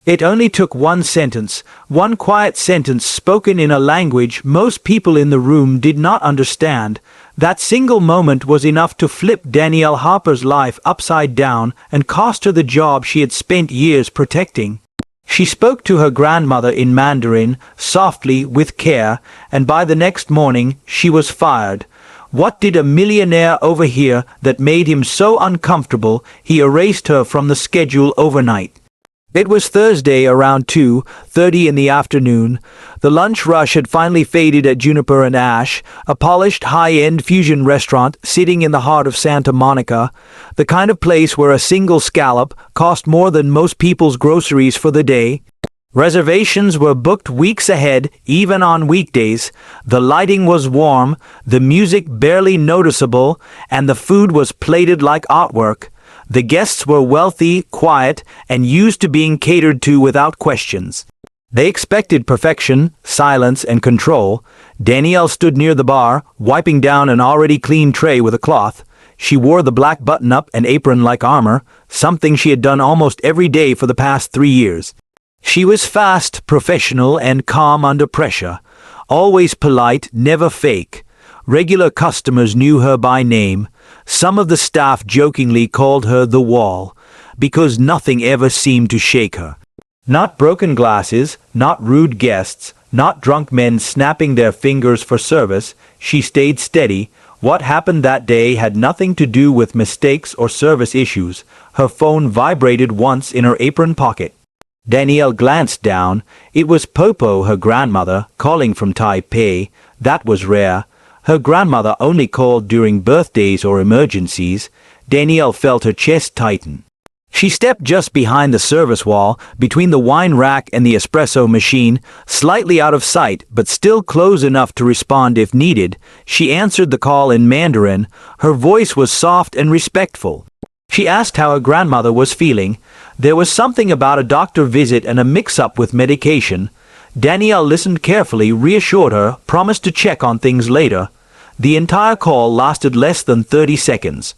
It only took one sentence, one quiet sentence spoken in a language most people in the room did not understand. That single moment was enough to flip Danielle Harper's life upside down and cost her the job she had spent years protecting. She spoke to her grandmother in Mandarin, softly, with care, and by the next morning she was fired. What did a millionaire overhear that made him so uncomfortable he erased her from the schedule overnight? It was Thursday around 2:30 in the afternoon. The lunch rush had finally faded at Juniper and Ash, a polished, high-end fusion restaurant sitting in the heart of Santa Monica, the kind of place where a single scallop cost more than most people's groceries for the day. Reservations were booked weeks ahead, even on weekdays. The lighting was warm, the music barely noticeable, and the food was plated like artwork. The guests were wealthy, quiet, and used to being catered to without questions. They expected perfection, silence, and control. Danielle stood near the bar, wiping down an already clean tray with a cloth. She wore the black button-up and apron like armor, something she had done almost every day for the past 3 years. She was fast, professional, and calm under pressure. Always polite, never fake. Regular customers knew her by name. Some of the staff jokingly called her the Wall, because nothing ever seemed to shake her. Not broken glasses, not rude guests, not drunk men snapping their fingers for service. She stayed steady. What happened that day had nothing to do with mistakes or service issues. Her phone vibrated once in her apron pocket. Danielle glanced down. It was Popo, her grandmother, calling from Taipei. That was rare. Her grandmother only called during birthdays or emergencies. Danielle felt her chest tighten. She stepped just behind the service wall, between the wine rack and the espresso machine, slightly out of sight, but still close enough to respond if needed. She answered the call in Mandarin. Her voice was soft and respectful. She asked how her grandmother was feeling. There was something about a doctor visit and a mix-up with medication. Danielle listened carefully, reassured her, promised to check on things later. The entire call lasted less than 30 seconds.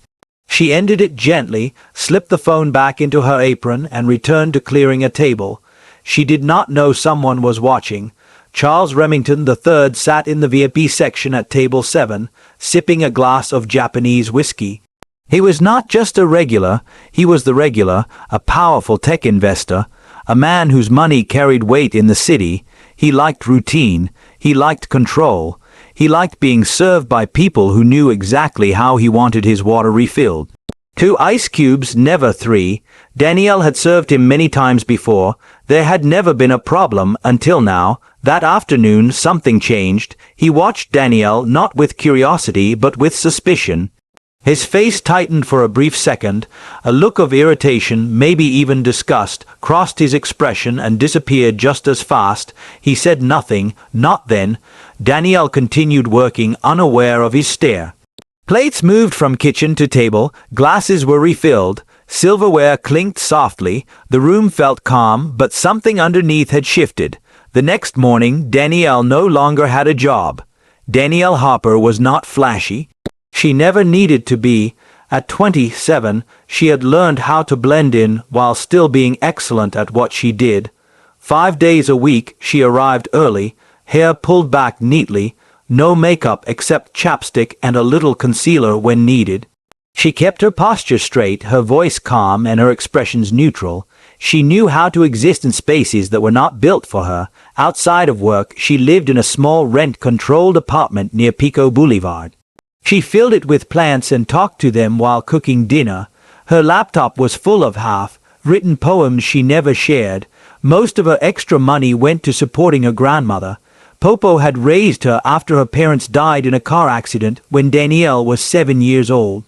She ended it gently, slipped the phone back into her apron, and returned to clearing a table. She did not know someone was watching. Charles Remington III sat in the VIP section at table 7, sipping a glass of Japanese whiskey. He was not just a regular, he was the regular, a powerful tech investor, a man whose money carried weight in the city. He liked routine, he liked control. He liked being served by people who knew exactly how he wanted his water refilled. 2 ice cubes, never 3. Danielle had served him many times before. There had never been a problem until now. That afternoon something changed. He watched Danielle not with curiosity but with suspicion. His face tightened for a brief second. A look of irritation, maybe even disgust, crossed his expression and disappeared just as fast. He said nothing, not then. Danielle continued working, unaware of his stare. Plates moved from kitchen to table, glasses were refilled, silverware clinked softly. The room felt calm, but something underneath had shifted. The next morning, Danielle no longer had a job. Danielle Harper was not flashy. She never needed to be. At 27, she had learned how to blend in while still being excellent at what she did. 5 days a week, she arrived early, hair pulled back neatly, no makeup except chapstick and a little concealer when needed. She kept her posture straight, her voice calm, and her expressions neutral. She knew how to exist in spaces that were not built for her. Outside of work, she lived in a small rent-controlled apartment near Pico Boulevard. She filled it with plants and talked to them while cooking dinner. Her laptop was full of half-written poems she never shared. Most of her extra money went to supporting her grandmother. Popo had raised her after her parents died in a car accident when Danielle was 7 years old.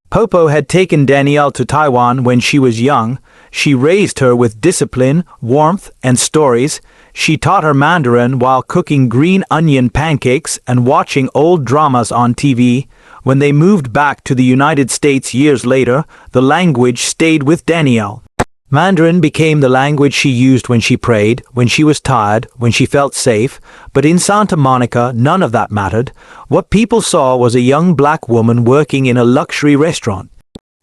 Popo had taken Danielle to Taiwan when she was young. She raised her with discipline, warmth, and stories. She taught her Mandarin while cooking green onion pancakes and watching old dramas on TV. When they moved back to the United States years later, the language stayed with Danielle. Mandarin became the language she used when she prayed, when she was tired, when she felt safe. But in Santa Monica, none of that mattered. What people saw was a young black woman working in a luxury restaurant.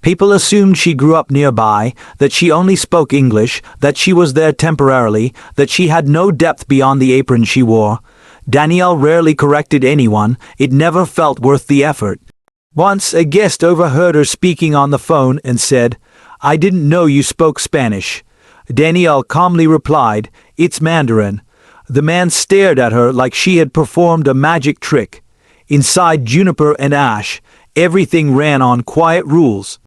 People assumed she grew up nearby, that she only spoke English, that she was there temporarily, that she had no depth beyond the apron she wore. Danielle rarely corrected anyone. It never felt worth the effort. Once, a guest overheard her speaking on the phone and said, "I didn't know you spoke Spanish." Danielle calmly replied, "It's Mandarin." The man stared at her like she had performed a magic trick. Inside Juniper and Ash, everything ran on quiet rules.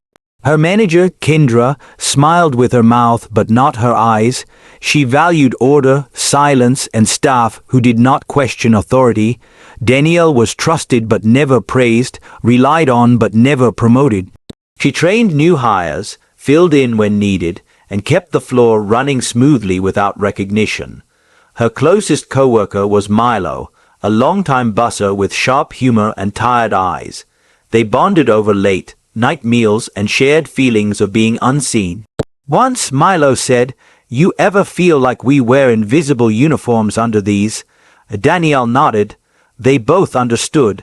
Her manager, Kendra, smiled with her mouth but not her eyes. She valued order, silence, and staff who did not question authority. Danielle was trusted but never praised, relied on but never promoted. She trained new hires, filled in when needed, and kept the floor running smoothly without recognition. Her closest coworker was Milo, a longtime busser with sharp humor and tired eyes. They bonded over late night meals and shared feelings of being unseen. Once Milo said, "You ever feel like we wear invisible uniforms under these?" Danielle nodded. They both understood.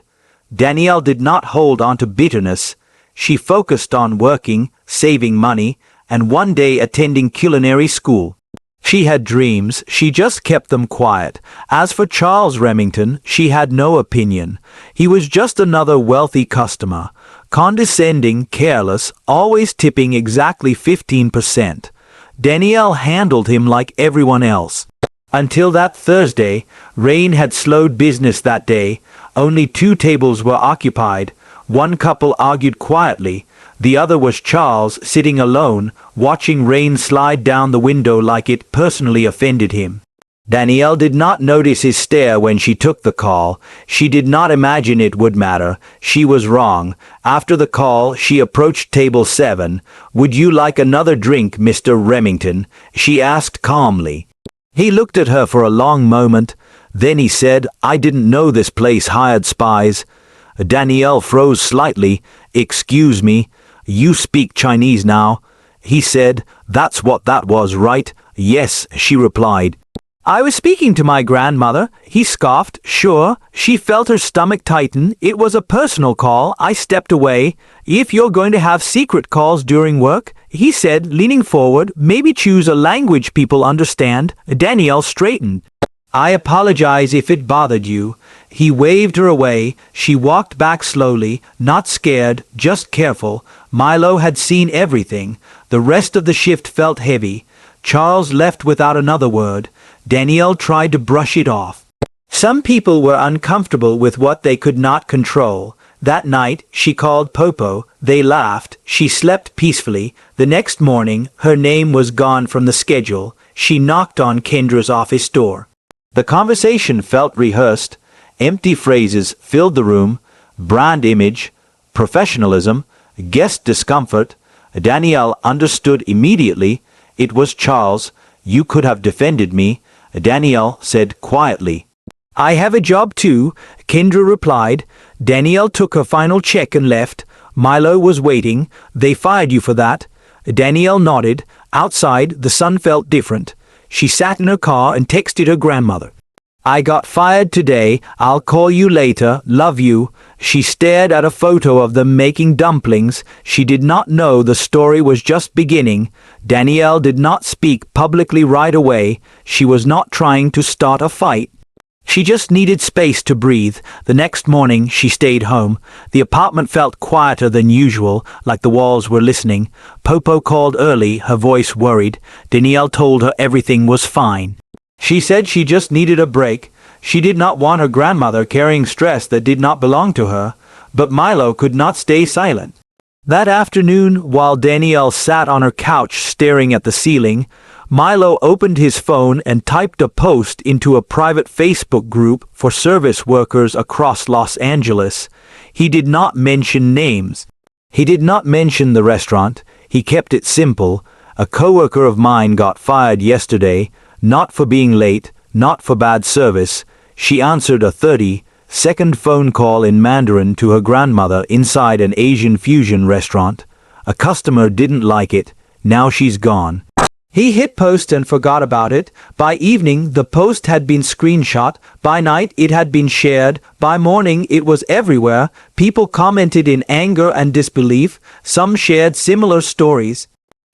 Danielle did not hold on to bitterness. She focused on working, saving money, and one day attending culinary school. She had dreams, she just kept them quiet. As for Charles Remington, she had no opinion. He was just another wealthy customer. Condescending, careless, always tipping exactly 15%. Danielle handled him like everyone else. Until that Thursday, rain had slowed business that day. Only 2 tables were occupied. One couple argued quietly. The other was Charles, sitting alone, watching rain slide down the window like it personally offended him. Danielle did not notice his stare when she took the call. She did not imagine it would matter. She was wrong. After the call, she approached table 7. "Would you like another drink, Mr. Remington?" she asked calmly. He looked at her for a long moment. Then he said, "I didn't know this place hired spies." Danielle froze slightly. "Excuse me, you speak Chinese now?" He said, "That's what that was, right?" "Yes," she replied. "I was speaking to my grandmother," he scoffed. "Sure." She felt her stomach tighten. "It was a personal call. I stepped away." "If you're going to have secret calls during work," he said, leaning forward, "maybe choose a language people understand." Danielle straightened. "I apologize if it bothered you." He waved her away. She walked back slowly, not scared, just careful. Milo had seen everything. The rest of the shift felt heavy. Charles left without another word. Danielle tried to brush it off. Some people were uncomfortable with what they could not control. That night, she called Popo. They laughed. She slept peacefully. The next morning, her name was gone from the schedule. She knocked on Kendra's office door. The conversation felt rehearsed. Empty phrases filled the room. Brand image, professionalism, guest discomfort. Danielle understood immediately. It was Charles. "You could have defended me," Danielle said quietly. "I have a job too," Kendra replied. Danielle took her final check and left. Milo was waiting. "They fired you for that?" Danielle nodded. Outside, the sun felt different. She sat in her car and texted her grandmother. "I got fired today. I'll call you later. Love you." She stared at a photo of them making dumplings. She did not know the story was just beginning. Danielle did not speak publicly right away. She was not trying to start a fight. She just needed space to breathe. The next morning, she stayed home. The apartment felt quieter than usual, like the walls were listening. Popo called early, her voice worried. Danielle told her everything was fine. She said she just needed a break. She did not want her grandmother carrying stress that did not belong to her. But Milo could not stay silent. That afternoon, while Danielle sat on her couch staring at the ceiling, Milo opened his phone and typed a post into a private Facebook group for service workers across Los Angeles. He did not mention names. He did not mention the restaurant. He kept it simple. "A coworker of mine got fired yesterday, not for being late, not for bad service." She answered a 30-second phone call in Mandarin to her grandmother inside an Asian fusion restaurant. A customer didn't like it. Now she's gone. He hit post and forgot about it. By evening, the post had been screenshot. By night, it had been shared. By morning, it was everywhere. People commented in anger and disbelief. Some shared similar stories.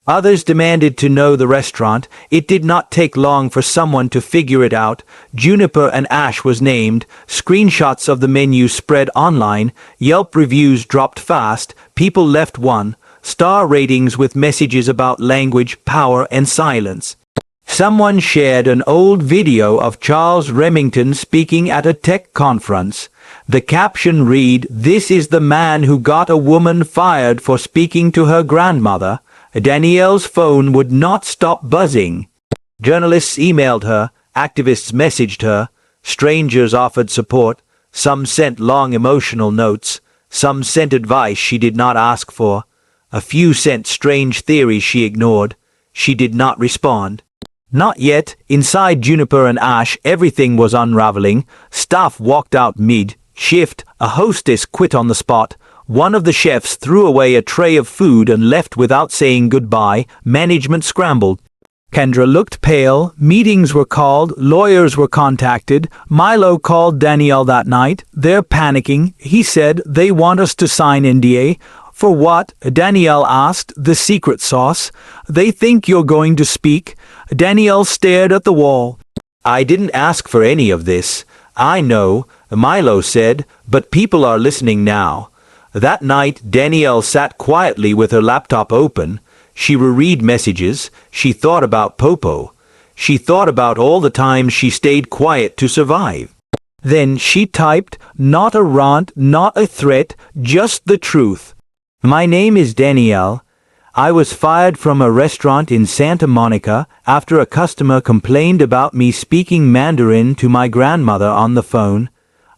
Others demanded to know the restaurant. It did not take long for someone to figure it out. Juniper and Ash was named. Screenshots of the menu spread online. Yelp reviews dropped fast. People left 1-star ratings with messages about language, power, and silence. Someone shared an old video of Charles Remington speaking at a tech conference. The caption read, "This is the man who got a woman fired for speaking to her grandmother." Danielle's phone would not stop buzzing. Journalists emailed her, activists messaged her, strangers offered support, some sent long emotional notes, some sent advice she did not ask for, a few sent strange theories she ignored. She did not respond. Not yet. Inside Juniper and Ash, everything was unraveling. Staff walked out mid-shift, a hostess quit on the spot. One of the chefs threw away a tray of food and left without saying goodbye. Management scrambled. Kendra looked pale. Meetings were called. Lawyers were contacted. Milo called Danielle that night. "They're panicking," he said. "They want us to sign NDA." "For what?" Danielle asked. "The secret sauce. They think you're going to speak." Danielle stared at the wall. "I didn't ask for any of this." "I know," Milo said, "but people are listening now." That night, Danielle sat quietly with her laptop open. She reread messages. She thought about Popo. She thought about all the times she stayed quiet to survive. Then she typed, not a rant, not a threat, just the truth. "My name is Danielle. I was fired from a restaurant in Santa Monica after a customer complained about me speaking Mandarin to my grandmother on the phone.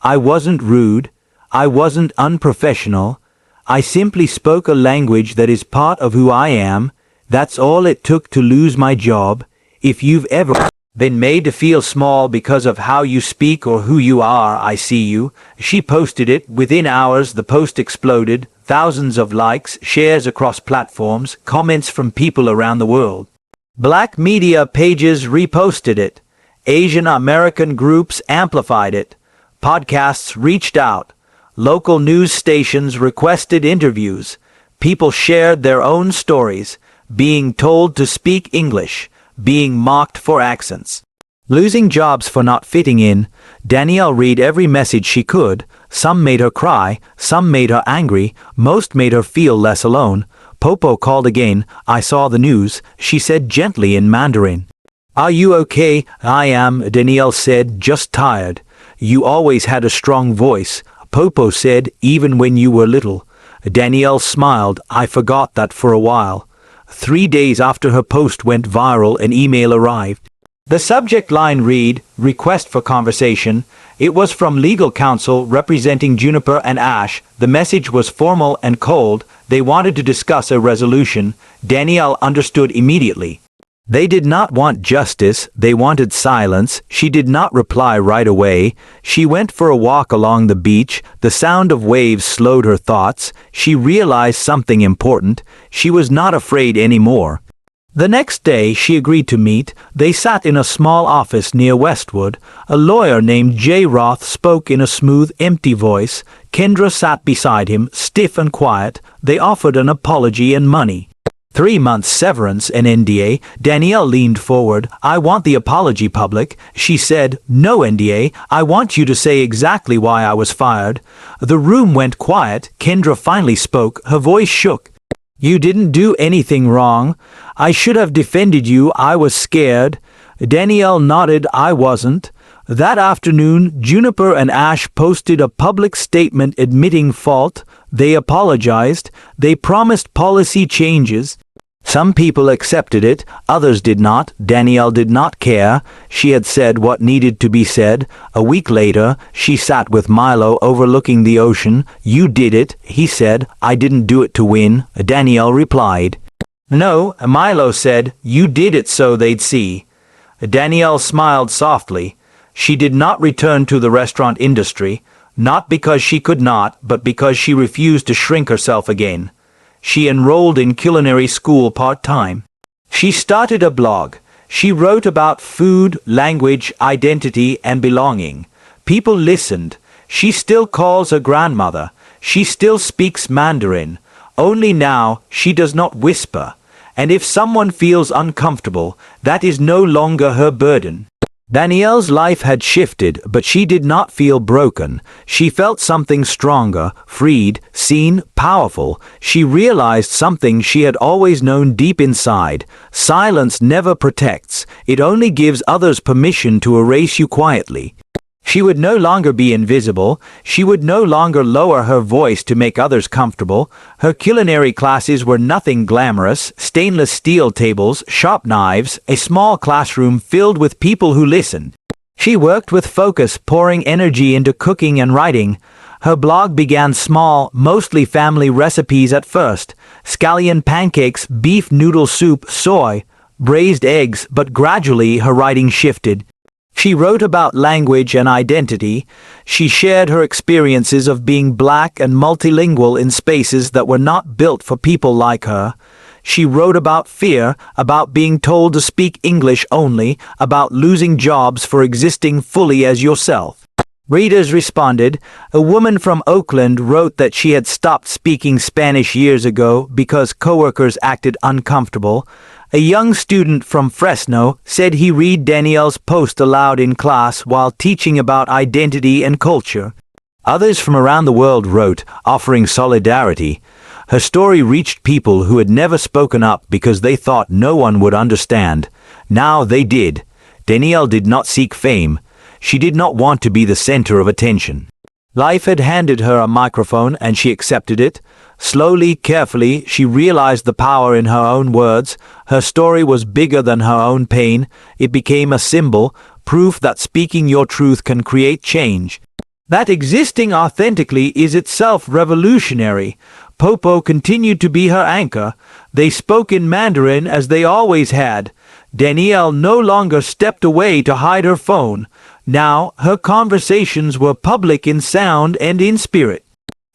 I wasn't rude. I wasn't unprofessional. I simply spoke a language that is part of who I am. That's all it took to lose my job. If you've ever been made to feel small because of how you speak or who you are, I see you." She posted it. Within hours, the post exploded. Thousands of likes, shares across platforms, comments from people around the world. Black media pages reposted it. Asian American groups amplified it. Podcasts reached out. Local news stations requested interviews. People shared their own stories, being told to speak English, being mocked for accents, losing jobs for not fitting in. Danielle read every message she could. Some made her cry, some made her angry, most made her feel less alone. Popo called again. "I saw the news," she said gently in Mandarin. "Are you okay?" "I am," Danielle said, "just tired." "You always had a strong voice," Popo said, "even when you were little." Danielle smiled. "I forgot that for a while." 3 days after her post went viral, an email arrived. The subject line read, "Request for conversation." It was from legal counsel representing Juniper and Ash. The message was formal and cold. They wanted to discuss a resolution. Danielle understood immediately. They did not want justice, they wanted silence. She did not reply right away. She went for a walk along the beach. The sound of waves slowed her thoughts. She realized something important. She was not afraid anymore. The next day, she agreed to meet. They sat in a small office near Westwood. A lawyer named Jay Roth spoke in a smooth, empty voice. Kendra sat beside him, stiff and quiet. They offered an apology and money. 3 months severance and NDA. Danielle leaned forward. "I want the apology public." She said, "No NDA. I want you to say exactly why I was fired." The room went quiet. Kendra finally spoke. Her voice shook. "You didn't do anything wrong. I should have defended you. I was scared." Danielle nodded. "I wasn't." That afternoon, Juniper and Ash posted a public statement admitting fault. They apologized. They promised policy changes. Some people accepted it, others did not. Danielle did not care. She had said what needed to be said. A week later, she sat with Milo overlooking the ocean. "You did it," he said. "I didn't do it to win," Danielle replied. "No," Milo said, "you did it so they'd see." Danielle smiled softly. She did not return to the restaurant industry, not because she could not, but because she refused to shrink herself again. She enrolled in culinary school part-time. She started a blog. She wrote about food, language, identity, and belonging. People listened. She still calls her grandmother. She still speaks Mandarin. Only now she does not whisper. And if someone feels uncomfortable, that is no longer her burden. Danielle's life had shifted, but she did not feel broken. She felt something stronger, freed, seen, powerful. She realized something she had always known deep inside. Silence never protects. It only gives others permission to erase you quietly. She would no longer be invisible. She would no longer lower her voice to make others comfortable. Her culinary classes were nothing glamorous: stainless steel tables, sharp knives, a small classroom filled with people who listened. She worked with focus, pouring energy into cooking and writing. Her blog began small, mostly family recipes at first: scallion pancakes, beef noodle soup, soy, braised eggs, but gradually her writing shifted. She wrote about language and identity. She shared her experiences of being black and multilingual in spaces that were not built for people like her. She wrote about fear, about being told to speak English only, about losing jobs for existing fully as yourself. Readers responded. A woman from Oakland wrote that she had stopped speaking Spanish years ago because coworkers acted uncomfortable. A young student from Fresno said he read Danielle's post aloud in class while teaching about identity and culture. Others from around the world wrote, offering solidarity. Her story reached people who had never spoken up because they thought no one would understand. Now they did. Danielle did not seek fame. She did not want to be the center of attention. Life had handed her a microphone and she accepted it. Slowly, carefully, she realized the power in her own words. Her story was bigger than her own pain. It became a symbol, proof that speaking your truth can create change. That existing authentically is itself revolutionary. Popo continued to be her anchor. They spoke in Mandarin as they always had. Danielle no longer stepped away to hide her phone. Now her conversations were public in sound and in spirit.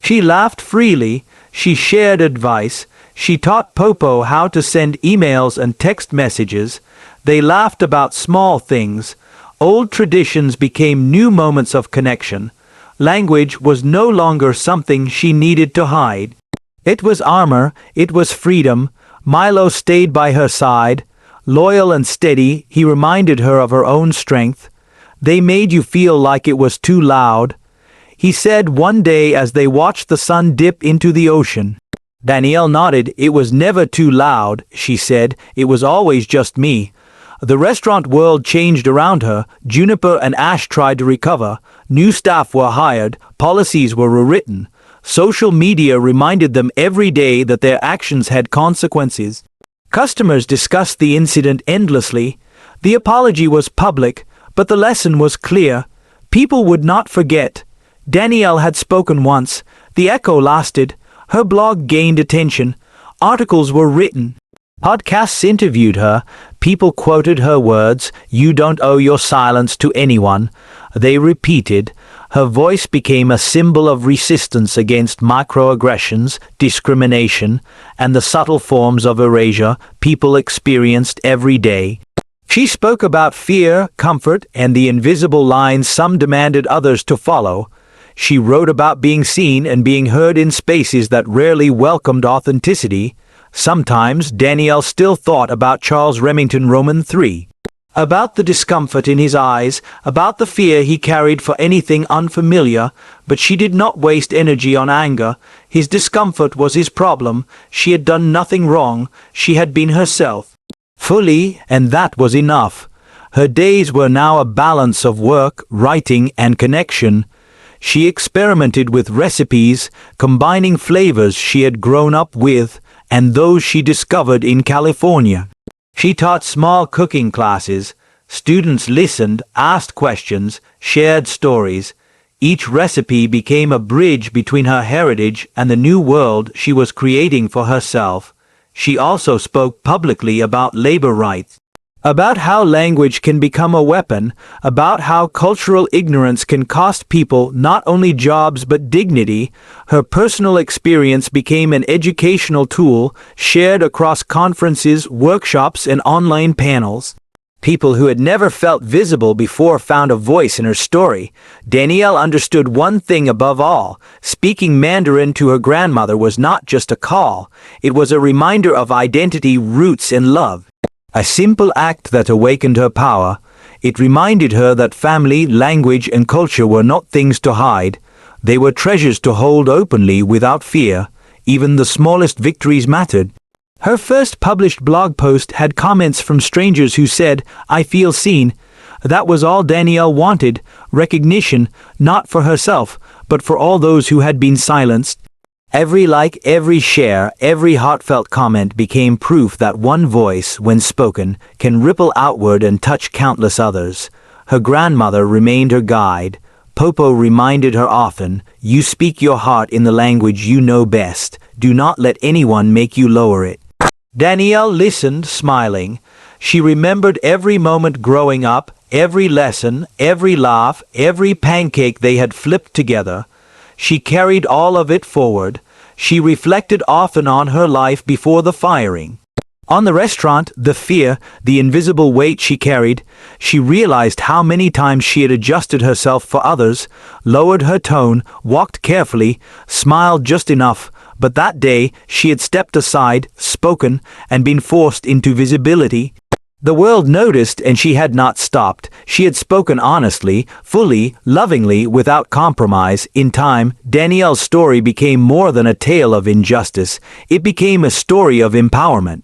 She laughed freely. She shared advice. She taught Popo how to send emails and text messages. They laughed about small things. Old traditions became new moments of connection. Language was no longer something she needed to hide. It was armor. It was freedom. Milo stayed by her side. Loyal and steady, he reminded her of her own strength. They made you feel like it was too loud. He said one day as they watched the sun dip into the ocean. Danielle nodded. It was never too loud, she said. It was always just me. The restaurant world changed around her. Juniper and Ash tried to recover. New staff were hired. Policies were rewritten. Social media reminded them every day that their actions had consequences. Customers discussed the incident endlessly. The apology was public, but the lesson was clear. People would not forget. Danielle had spoken once. The echo lasted. Her blog gained attention. Articles were written. Podcasts interviewed her. People quoted her words. You don't owe your silence to anyone. They repeated. Her voice became a symbol of resistance against microaggressions, discrimination, and the subtle forms of erasure people experienced every day. She spoke about fear, comfort, and the invisible lines some demanded others to follow. She wrote about being seen and being heard in spaces that rarely welcomed authenticity. Sometimes Danielle still thought about Charles Remington Roman III. About the discomfort in his eyes, about the fear he carried for anything unfamiliar, but she did not waste energy on anger. His discomfort was his problem. She had done nothing wrong. She had been herself. Fully, and that was enough. Her days were now a balance of work, writing, and connection. She experimented with recipes, combining flavors she had grown up with and those she discovered in California. She taught small cooking classes. Students listened, asked questions, shared stories. Each recipe became a bridge between her heritage and the new world she was creating for herself. She also spoke publicly about labor rights. about how language can become a weapon, about how cultural ignorance can cost people not only jobs but dignity. Her personal experience became an educational tool shared across conferences, workshops, and online panels. People who had never felt visible before found a voice in her story. Danielle understood one thing above all: speaking Mandarin to her grandmother was not just a call, it was a reminder of identity, roots, and love. A simple act that awakened her power. It reminded her that family, language, and culture were not things to hide. They were treasures to hold openly without fear. Even the smallest victories mattered. Her first published blog post had comments from strangers who said, "I feel seen." That was all Danielle wanted: recognition, not for herself, but for all those who had been silenced. Every like, every share, every heartfelt comment became proof that one voice, when spoken, can ripple outward and touch countless others. Her grandmother remained her guide. Popo reminded her often, "You speak your heart in the language you know best. Do not let anyone make you lower it." Danielle listened, smiling. She remembered every moment growing up, every lesson, every laugh, every pancake they had flipped together. She carried all of it forward. She reflected often on her life before the firing. On the restaurant, the fear, the invisible weight she carried. She realized how many times she had adjusted herself for others, lowered her tone, walked carefully, smiled just enough. But that day, she had stepped aside, spoken, and been forced into visibility. The world noticed, and she had not stopped. She had spoken honestly, fully, lovingly, without compromise. In time, Danielle's story became more than a tale of injustice. It became a story of empowerment,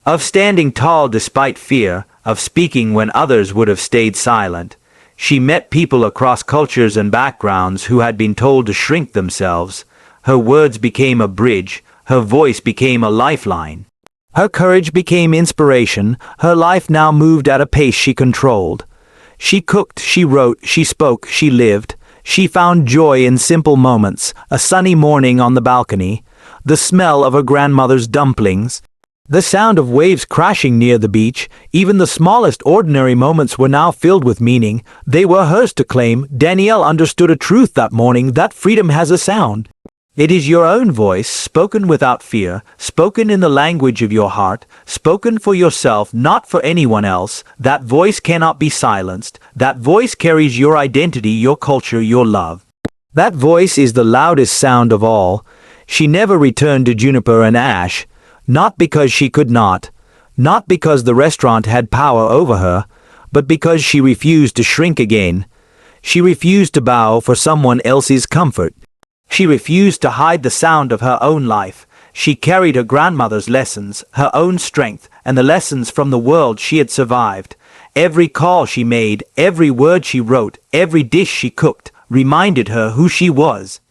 of standing tall despite fear, of speaking when others would have stayed silent. She met people across cultures and backgrounds who had been told to shrink themselves. Her words became a bridge. Her voice became a lifeline. Her courage became inspiration. Her life now moved at a pace she controlled. She cooked, she wrote, she spoke, she lived. She found joy in simple moments: a sunny morning on the balcony, the smell of her grandmother's dumplings, the sound of waves crashing near the beach. Even the smallest ordinary moments were now filled with meaning. They were hers to claim. Danielle understood a truth that morning: that freedom has a sound. It is your own voice, spoken without fear, spoken in the language of your heart, spoken for yourself, not for anyone else. That voice cannot be silenced. That voice carries your identity, your culture, your love. That voice is the loudest sound of all. She never returned to Juniper and Ash, not because she could not because the restaurant had power over her, but because she refused to shrink again. She refused to bow for someone else's comfort. She refused to hide the sound of her own life. She carried her grandmother's lessons, her own strength, and the lessons from the world she had survived. Every call she made, every word she wrote, every dish she cooked, reminded her who she was.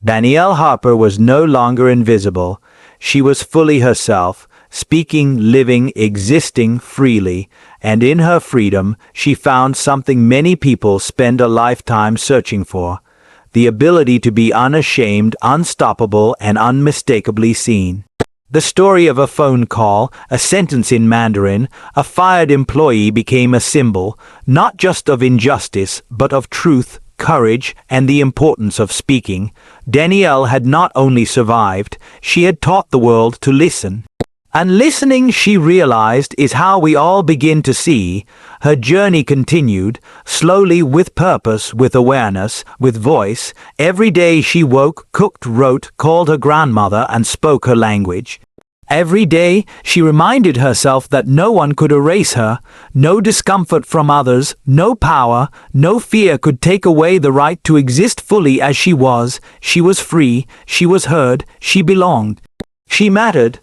Danielle Harper was no longer invisible. She was fully herself, speaking, living, existing freely, and in her freedom she found something many people spend a lifetime searching for: the ability to be unashamed, unstoppable, and unmistakably seen. The story of a phone call, a sentence in Mandarin, a fired employee became a symbol, not just of injustice, but of truth, courage, and the importance of speaking. Danielle had not only survived, she had taught the world to listen. And listening, she realized, is how we all begin to see. Her journey continued, slowly, with purpose, with awareness, with voice. Every day she woke, cooked, wrote, called her grandmother, and spoke her language. Every day she reminded herself that no one could erase her. No discomfort from others, no power, no fear could take away the right to exist fully as she was. She was free, she was heard, she belonged. She mattered.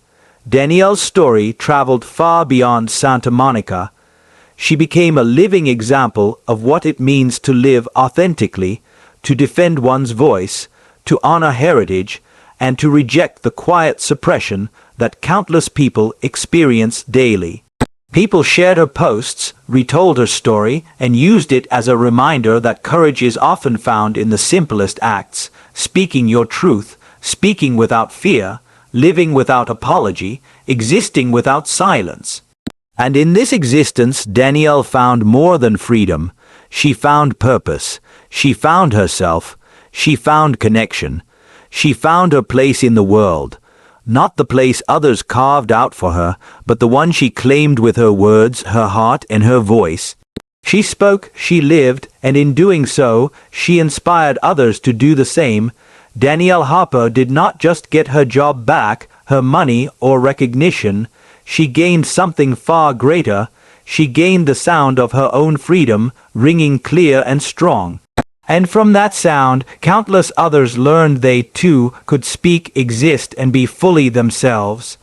Danielle's story traveled far beyond Santa Monica. She became a living example of what it means to live authentically, to defend one's voice, to honor heritage, and to reject the quiet suppression that countless people experience daily. People shared her posts, retold her story, and used it as a reminder that courage is often found in the simplest acts: speaking your truth, speaking without fear, living without apology, existing without silence. And in this existence, Danielle found more than freedom. She found purpose. She found herself. She found connection. She found her place in the world. Not the place others carved out for her, but the one she claimed with her words, her heart, and her voice. She spoke, she lived, and in doing so, she inspired others to do the same. Danielle Harper did not just get her job back, her money, or recognition. She gained something far greater. She gained the sound of her own freedom, ringing clear and strong. And from that sound, countless others learned they too could speak, exist, and be fully themselves.